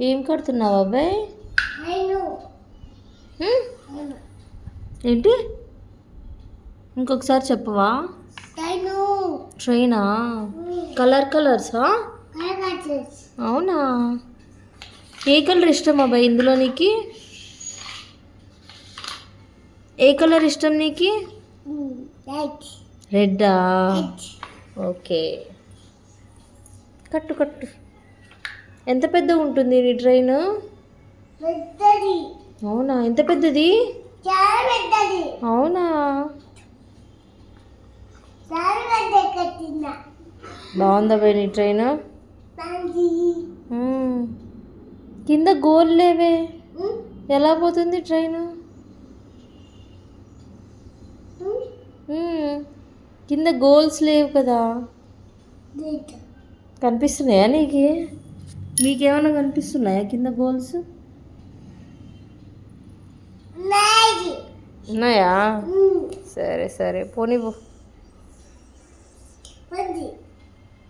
ఏం కడుతున్నావు అబ్బాయి? ఏంటి? ఇంకొకసారి చెప్పవా? ట్రైనా? కలర్సా? అవునా? ఏ కలర్ ఇష్టం అబ్బాయి ఇందులో నీకు? ఏ కలర్ ఇష్టం నీకు? రెడ్డా? ఓకే, కట్టు కట్టు. ఎంత పెద్దగా ఉంటుంది నీ ట్రైన్? అవునా? ఎంత పెద్దది? అవునా? బాగుందా పోయి నీ ట్రైన్? కింద గోల్ లేవే, ఎలా పోతుంది ట్రైన్? కింద గోల్స్ లేవు కదా. కనిపిస్తున్నాయా నీకు? మీకేమైనా కనిపిస్తున్నాయా కింద గోల్స్? ఉన్నాయా? సరే సరే, పోనీ.